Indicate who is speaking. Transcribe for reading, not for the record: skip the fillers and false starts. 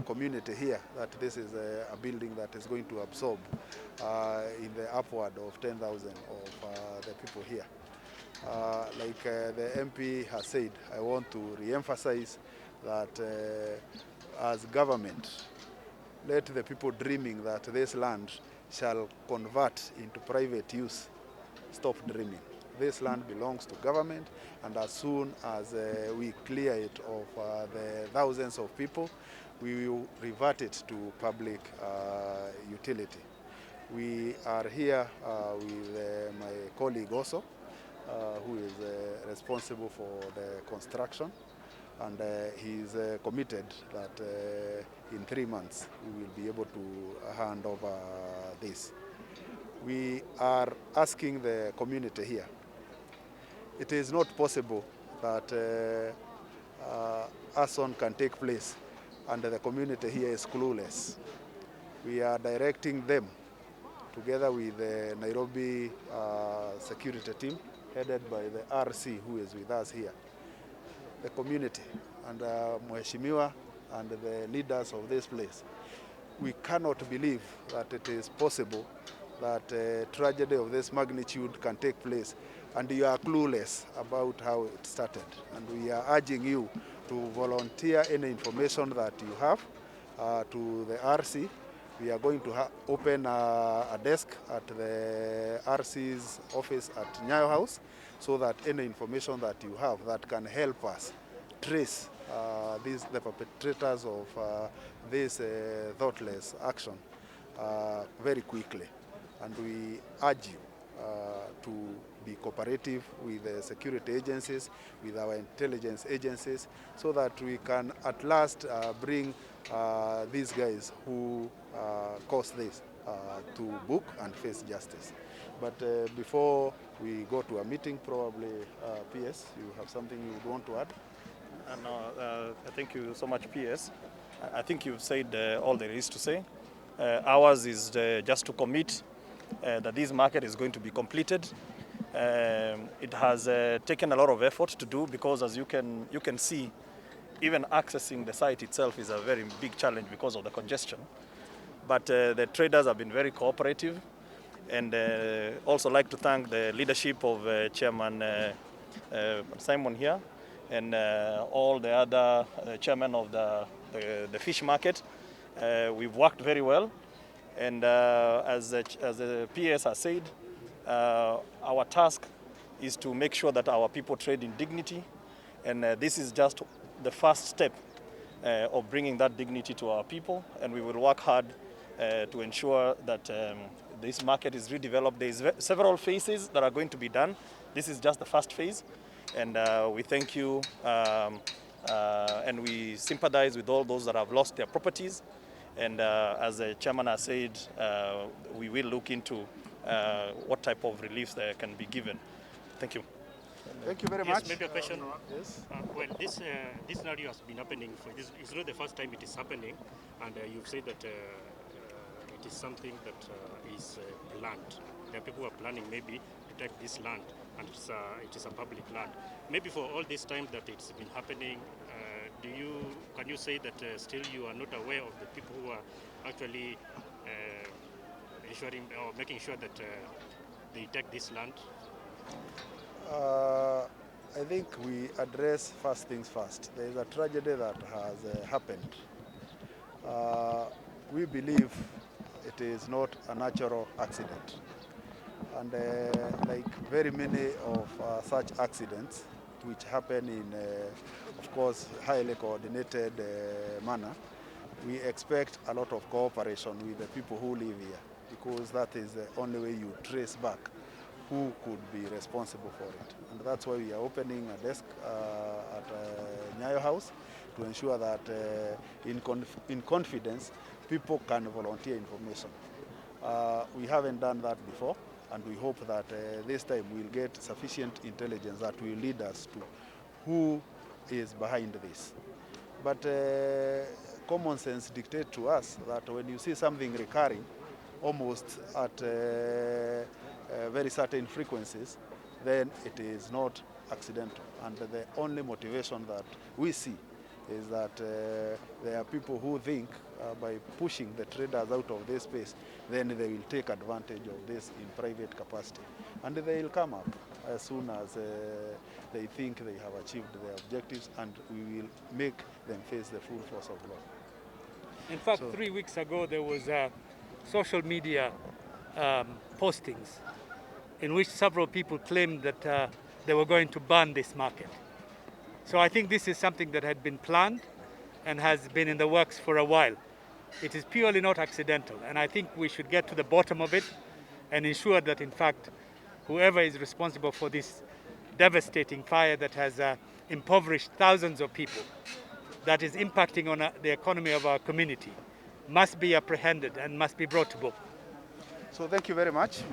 Speaker 1: community here that this is a building that is going to absorb in the upward of 10,000 of the people here. Like the MP has said, I want to re-emphasize that as government, let the people dreaming that this land shall convert into private use stop dreaming. This land belongs to government, and as soon as we clear it of the thousands of people, we will revert it to public utility. We are here with my colleague also, who is responsible for the construction, and he is committed that in 3 months we will be able to hand over this. We are asking the community here. It is not possible that arson can take place and the community here is clueless. We are directing them together with the Nairobi security team headed by the RC who is with us here. The community and Mheshimiwa and the leaders of this place. We cannot believe that it is possible that a tragedy of this magnitude can take place and you are clueless about how it started. And we are urging you to volunteer any information that you have to the RC. We are going to open a desk at the RC's office at Nyayo House so that any information that you have that can help us trace the perpetrators of this thoughtless action very quickly. And we urge you to be cooperative with the security agencies, with our intelligence agencies, so that we can at last bring these guys who caused this to book and face justice. But before we go to a meeting, probably PS, you have something you would want to add?
Speaker 2: No, thank you so much, PS. I think you've said all there is to say. Ours is just to commit that this market is going to be completed. It has taken a lot of effort to do because, as you can see, even accessing the site itself is a very big challenge because of the congestion. But the traders have been very cooperative, and also like to thank the leadership of Chairman Simon here and all the other chairmen of the fish market. We've worked very well. And as the PS has said, our task is to make sure that our people trade in dignity. And this is just the first step of bringing that dignity to our people. And we will work hard to ensure that this market is redeveloped. There's several phases that are going to be done. This is just the first phase. And we thank you and we sympathize with all those that have lost their properties. And as the chairman has said, we will look into what type of relief there can be given. Thank you.
Speaker 1: Thank you very
Speaker 3: yes,
Speaker 1: much.
Speaker 3: Maybe a question.
Speaker 1: Yes.
Speaker 3: Well, this scenario has been happening for this. It's not the first time it is happening, and you've said that it is something that is planned. There are people who are planning maybe to take this land, and it is a public land. Maybe for all this time that it's been happening, can you say that still you are not aware of the people who are actually ensuring or making sure that they take this land?
Speaker 1: I think we address first things first. There is a tragedy that has happened. We believe it is not a natural accident. And like very many of such accidents, which happen in, of course, highly coordinated manner, we expect a lot of cooperation with the people who live here, because that is the only way you trace back who could be responsible for it. And that's why we are opening a desk at Nyayo House to ensure that in confidence, people can volunteer information. We haven't done that before, and we hope that this time we'll get sufficient intelligence that will lead us to who is behind this. But common sense dictates to us that when you see something recurring, almost at very certain frequencies, then it is not accidental. And the only motivation that we see is that there are people who think by pushing the traders out of this space, then they will take advantage of this in private capacity. And they will come up as soon as they think they have achieved their objectives, and we will make them face the full force of law.
Speaker 4: In fact, 3 weeks ago, there was social media postings in which several people claimed that they were going to ban this market. So I think this is something that had been planned and has been in the works for a while. It is purely not accidental, and I think we should get to the bottom of it and ensure that, in fact, whoever is responsible for this devastating fire that has impoverished thousands of people, that is impacting on the economy of our community, must be apprehended and must be brought to book.
Speaker 1: So thank you very much.